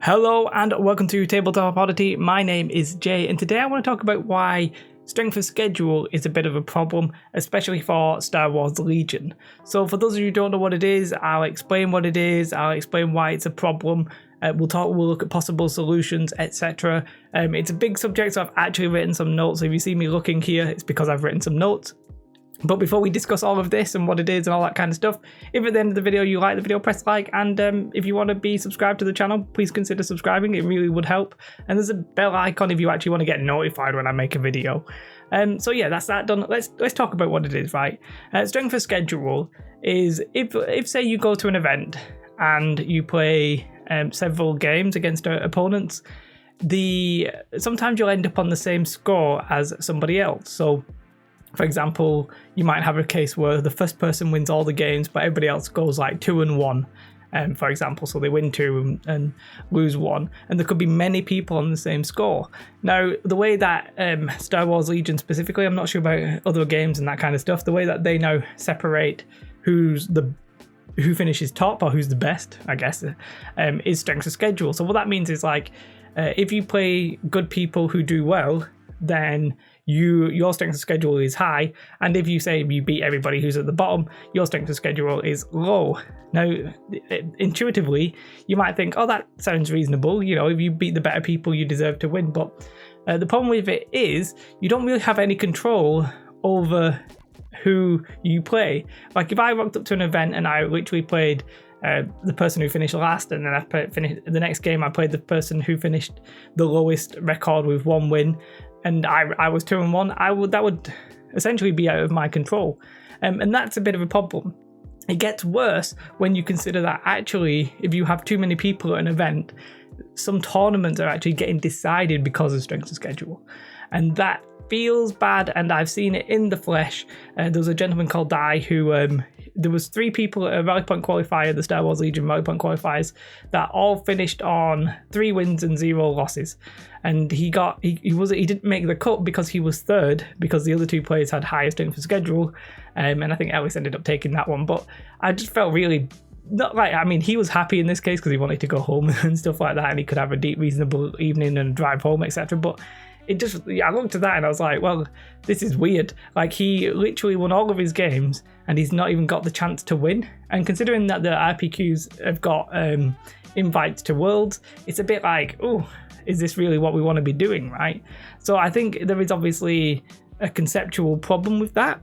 Hello and welcome to Tabletop Oddity. My name is Jay and today I want to talk about why strength of schedule is a bit of a problem, especially for Star Wars Legion. So for those of you who don't know what it is, I'll explain what it is, I'll explain why it's a problem, we'll look at possible solutions, etc. It's a big subject, so I've actually written some notes. So if you see me looking here, it's because I've written some notes. But before we discuss all of this and what it is and all that kind of stuff, if at the end of the video you like the video, press like, and if you want to be subscribed to the channel, please consider subscribing, it really would help. And there's a bell icon if you actually want to get notified when I make a video. So yeah, that's that done. Let's talk about what it is, right? Strength of schedule is if say you go to an event and you play several games against opponents, sometimes you'll end up on the same score as somebody else. So for example, you might have a case where the first person wins all the games, but everybody else goes like 2-1, for example. So they win 2 and lose 1, and there could be many people on the same score. Now, the way that Star Wars Legion specifically, I'm not sure about other games and that kind of stuff, the way that they now separate who finishes top or who's the best, I guess, is strength of schedule. So what that means is like, if you play good people who do well, then your strength of schedule is high, and if you say you beat everybody who's at the bottom, your strength of schedule is low. Now, intuitively, you might think, oh, that sounds reasonable. You know, if you beat the better people, you deserve to win. But the problem with it is you don't really have any control over who you play. Like if I rocked up to an event and I literally played the person who finished last, and then I finished the next game, I played the person who finished the lowest record with 1 win, and I was 2-1, that would essentially be out of my control. And that's a bit of a problem. It gets worse when you consider that actually, if you have too many people at an event, some tournaments are actually getting decided because of strength of schedule. And that feels bad, and I've seen it in the flesh. There was a gentleman called Di who there was 3 people at a Rally Point qualifier, the Star Wars Legion Rally Point qualifiers, that all finished on 3 wins and 0 losses. And he didn't make the cut because he was 3rd, because the other 2 players had higher strength of schedule, and I think Ellis ended up taking that one. But I just felt really not like, I mean, he was happy in this case because he wanted to go home and stuff like that, and he could have a deep, reasonable evening and drive home, etc. But I looked at that and I was like, well, this is weird. Like, he literally won all of his games and he's not even got the chance to win. And considering that the RPQs have got invites to Worlds, it's a bit like, oh, is this really what we want to be doing, right? So I think there is obviously a conceptual problem with that.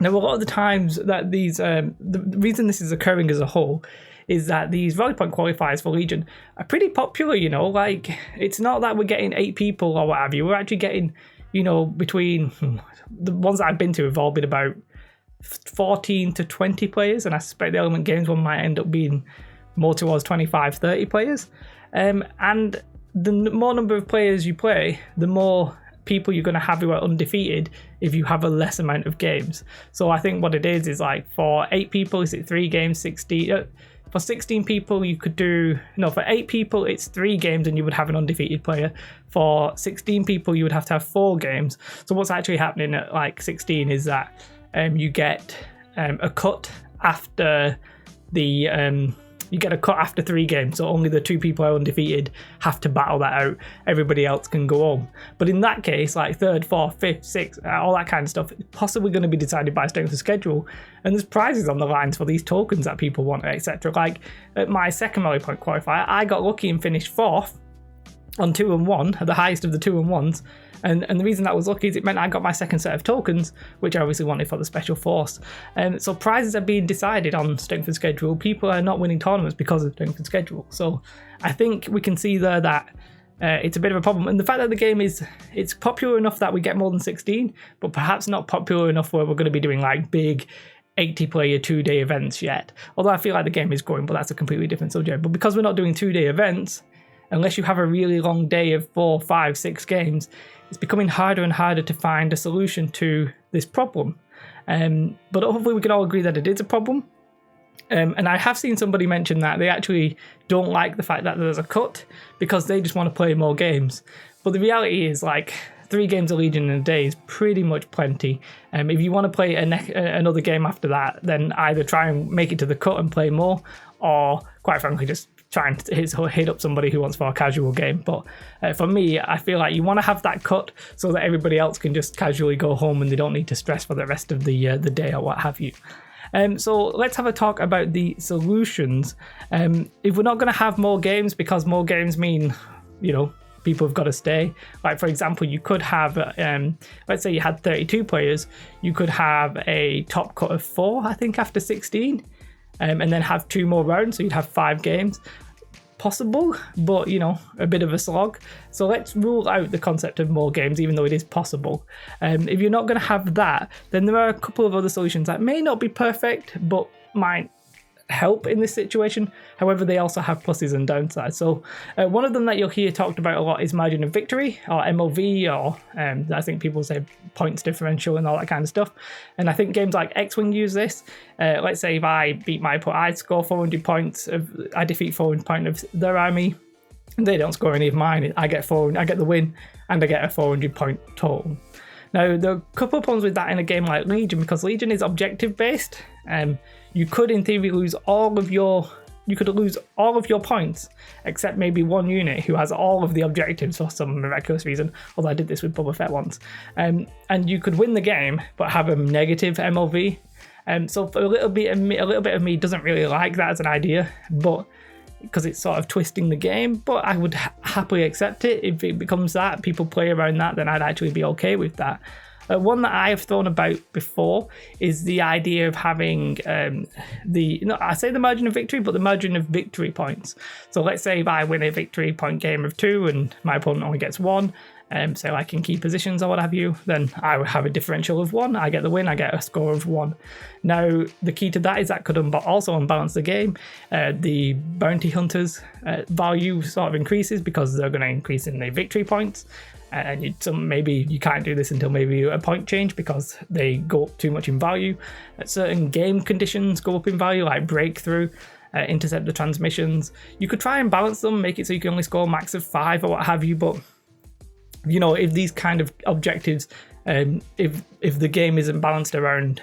Now, a lot of the times that the reason this is occurring as a whole is that these Rally Point qualifiers for Legion are pretty popular, you know, like it's not that we're getting 8 people or what have you, we're actually getting, you know, between the ones that I've been to have all been about 14 to 20 players, and I suspect the Element Games one might end up being more towards 25-30 players. And the more number of players you play, the more people you're going to have who are undefeated if you have a less amount of games. So I think what it is like for 8 people, is it 3 games, 16? For 16 people, you could for 8 people, it's 3 games and you would have an undefeated player. For 16 people, you would have to have 4 games. So what's actually happening at like 16 is that you get a cut after you get a cut after 3 games, so only the 2 people who are undefeated have to battle that out. Everybody else can go home. But in that case, like 3rd, 4th, 5th, 6th, all that kind of stuff, it's possibly going to be decided by strength of schedule. And there's prizes on the lines for these tokens that people want, etc. Like at my second Rally Point qualifier, I got lucky and finished 4th on 2-1, at the highest of the 2-1s. And the reason that was lucky is it meant I got my second set of tokens, which I obviously wanted for the special force. So prizes are being decided on strength of schedule. People are not winning tournaments because of strength of schedule. So I think we can see there that it's a bit of a problem. And the fact that the game it's popular enough that we get more than 16, but perhaps not popular enough where we're going to be doing like big 80-player 2-day events yet. Although I feel like the game is growing, but that's a completely different subject. But because we're not doing 2-day events, unless you have a really long day of 4, 5, 6 games, it's becoming harder and harder to find a solution to this problem. But hopefully we can all agree that it is a problem. And I have seen somebody mention that they actually don't like the fact that there's a cut because they just want to play more games. But the reality is, like, 3 games of Legion in a day is pretty much plenty. If you want to play another game after that, then either try and make it to the cut and play more, or quite frankly just trying to hit up somebody who wants for a casual game. But for me, I feel like you want to have that cut so that everybody else can just casually go home and they don't need to stress for the rest of the day or what have you. So let's have a talk about the solutions. If we're not going to have more games, because more games mean, people have got to stay. Like, for example, you could have, let's say you had 32 players, you could have a top cut of 4, I think, after 16, and then have 2 more rounds, so you'd have 5 games. Possible, but a bit of a slog. So let's rule out the concept of more games, even though it is possible. If you're not going to have that, then there are a couple of other solutions that may not be perfect, but might help in this situation. However, they also have pluses and downsides. So one of them that you'll hear talked about a lot is margin of victory, or MOV, or I think people say points differential and all that kind of stuff. And I think games like X-Wing use this. Let's say if I beat my opponent, I score 400 points, I defeat 400 points of their army, and they don't score any of mine. I get the win, and I get a 400 point total. Now, there are a couple of problems with that in a game like Legion, because Legion is objective based. You could, in theory, lose all of your points, except maybe one unit who has all of the objectives for some miraculous reason. Although I did this with Boba Fett once, and you could win the game but have a negative MLV. So for a little bit of me doesn't really like that as an idea, but because it's sort of twisting the game. But I would happily accept it if it becomes that. People play around that, then I'd actually be okay with that. One that I have thrown about before is the idea of having I say the margin of victory, but the margin of victory points. So let's say if I win a victory point game of 2 and my opponent only gets 1, so like in key positions or what have you, then I would have a differential of 1. I get the win, I get a score of 1. Now, the key to that is that could also unbalance the game. The bounty hunters value sort of increases because they're going to increase in their victory points. And maybe you can't do this until maybe a point change because they go up too much in value. Certain game conditions go up in value, like breakthrough, intercept the transmissions. You could try and balance them, make it so you can only score max of 5 or what have you, but if these kind of objectives, if the game isn't balanced around,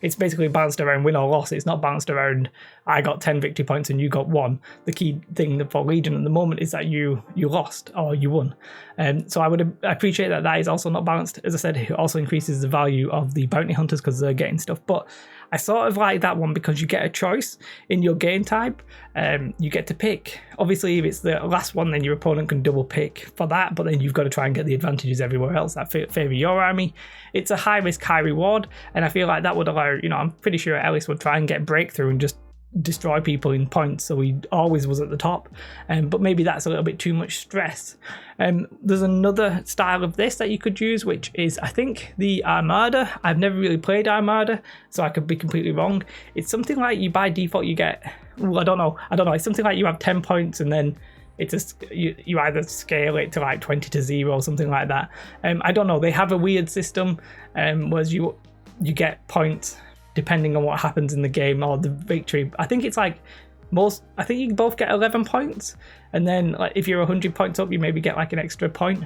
it's basically balanced around win or loss. It's not balanced around I got 10 victory points and you got 1. The key thing for Legion at the moment is that you lost or you won. So I would appreciate that is also not balanced. As I said, it also increases the value of the bounty hunters because they're getting stuff. But I sort of like that one because you get a choice in your game type. You get to pick. Obviously, if it's the last one, then your opponent can double pick for that, but then you've got to try and get the advantages everywhere else that favour your army. It's a high risk, high reward, and I feel like that would allow, I'm pretty sure Ellis would try and get breakthrough and just destroy people in points, so he always was at the top, but maybe that's a little bit too much stress. There's another style of this that you could use, which is, I think, the Armada. I've never really played Armada, so I could be completely wrong. It's something like you by default you get, I don't know, it's something like you have 10 points and then you either scale it to like 20 to 0 or something like that. I don't know, they have a weird system, whereas you get points depending on what happens in the game or the victory. I think it's like I think you both get 11 points, and then like if you're 100 points up, you maybe get like an extra point,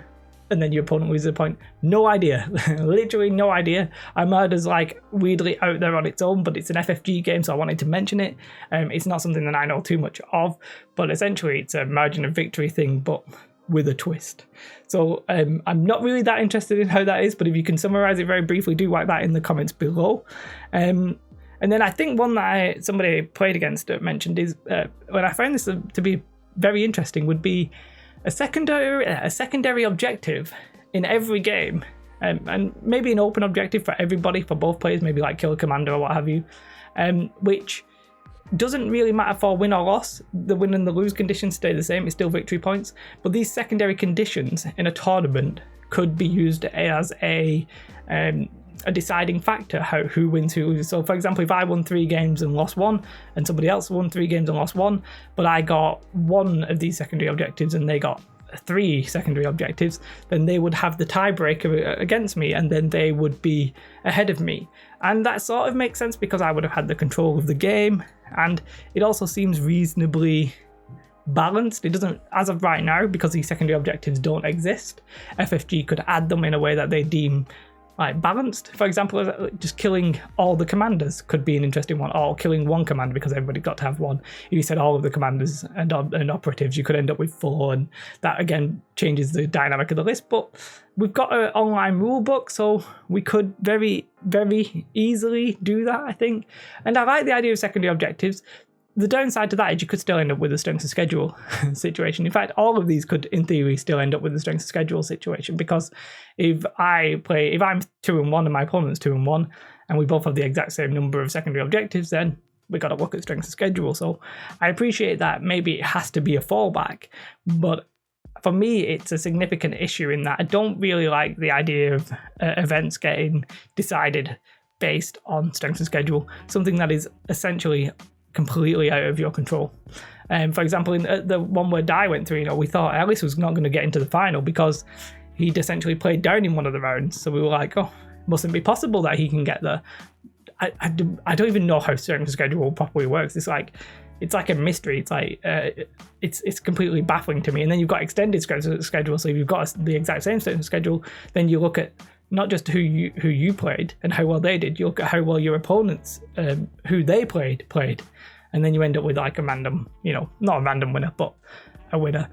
and then your opponent loses a point. No idea. Literally no idea. Armada's like weirdly out there on its own, but it's an FFG game, so I wanted to mention it. It's not something that I know too much of, but essentially it's a margin of victory thing, but with a twist. So I'm not really that interested in how that is, but if you can summarize it very briefly, do write that in the comments below. And then I think one that somebody played against mentioned is, when I found this to be very interesting, would be a secondary objective in every game, and maybe an open objective for everybody, for both players, maybe like kill a commander or what have you, which doesn't really matter for win or loss. The win and the lose conditions stay the same, it's still victory points, but these secondary conditions in a tournament could be used as a deciding factor, who wins, who loses. So for example, if I won 3 games and lost 1, and somebody else won 3 games and lost 1, but I got 1 of these secondary objectives and they got 3 secondary objectives, then they would have the tiebreaker against me, and then they would be ahead of me. And that sort of makes sense because I would have had the control of the game, and it also seems reasonably balanced. It doesn't, as of right now, because these secondary objectives don't exist, FFG could add them in a way that they deem like balanced. For example, just killing all the commanders could be an interesting one, or killing one commander because everybody got to have one. If you said all of the commanders and operatives, you could end up with 4, and that again changes the dynamic of the list. But we've got an online rule book, so we could very, very easily do that, I think. And I like the idea of secondary objectives. The downside to that is you could still end up with a strength of schedule situation. In fact, all of these could, in theory, still end up with a strength of schedule situation, because if I'm 2-1 and my opponent's 2-1, and we both have the exact same number of secondary objectives, then we got to look at strength of schedule. So I appreciate that maybe it has to be a fallback, but for me, it's a significant issue in that I don't really like the idea of events getting decided based on strength of schedule, something that is essentially completely out of your control. For example, in the one where Dai went through, we thought Ellis was not going to get into the final because he'd essentially played down in one of the rounds. So we were like, oh, it mustn't be possible that he can get there. I don't even know how strength of schedule properly works. It's like a mystery. It's like it's completely baffling to me. And then you've got extended strength of schedule. So if you've got the exact same strength of schedule, then you look at not just who you played and how well they did. You look at how well your opponents, who they played, and then you end up with like a random, not a random winner, but a winner.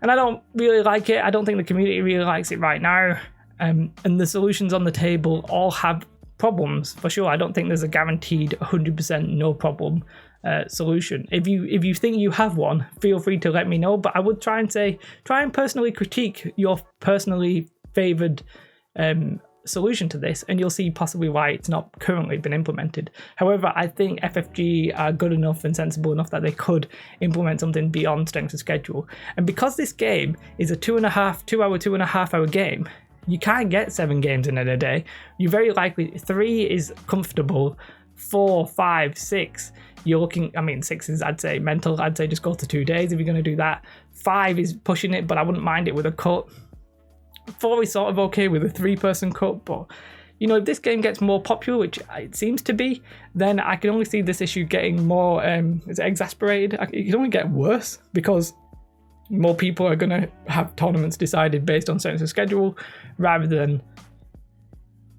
And I don't really like it. I don't think the community really likes it right now. And the solutions on the table all have problems for sure. I don't think there's a guaranteed 100% no problem solution. If you think you have one, feel free to let me know. But I would try and personally critique your personally favoured solution to this, and you'll see possibly why it's not currently been implemented. However, I think FFG are good enough and sensible enough that they could implement something beyond strength of schedule. And because this game is a 2.5 hour game, you can't get 7 games in a day. You very likely 3 is comfortable, 4, 5, 6. You're looking, 6 is, I'd say, mental. I'd say just go to 2 days if you're going to do that. 5 is pushing it, but I wouldn't mind it with a cut. 4 is sort of okay with a 3-person cut, but if this game gets more popular, which it seems to be, then I can only see this issue getting more exasperated. It can only get worse because more people are going to have tournaments decided based on strength of schedule rather than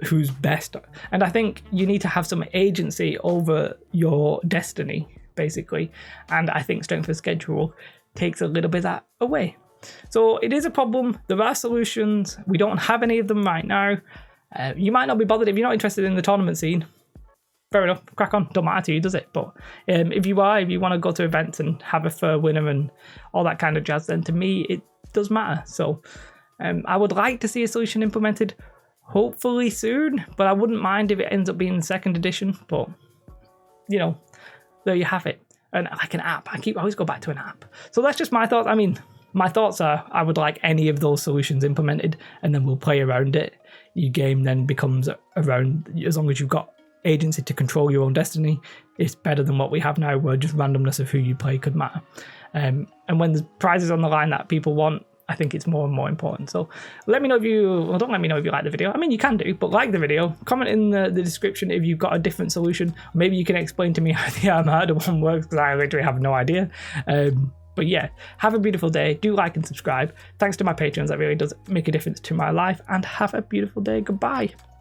who's best. And I think you need to have some agency over your destiny, basically. And I think strength of schedule takes a little bit of that away. So it is a problem. There are solutions. We don't have any of them right now. You might not be bothered if you're not interested in the tournament scene. Fair enough, crack on. Don't matter to you, does it? But if you want to go to events and have a fair winner and all that kind of jazz, then to me it does matter. So I would like to see a solution implemented, hopefully soon. But I wouldn't mind if it ends up being the 2nd edition. But there you have it. And like an app. I always go back to an app. So that's just my thoughts. My thoughts are I would like any of those solutions implemented, and then we'll play around it. Your game then becomes around, as long as you've got agency to control your own destiny, it's better than what we have now, where just randomness of who you play could matter. And when there's prizes on the line that people want, I think it's more and more important. So don't let me know if you like the video. You can do, but like the video, comment in the description if you've got a different solution. Maybe you can explain to me how the Armada one works, because I literally have no idea. But yeah, have a beautiful day. Do like and subscribe. Thanks to my patrons, that really does make a difference to my life. And have a beautiful day. Goodbye.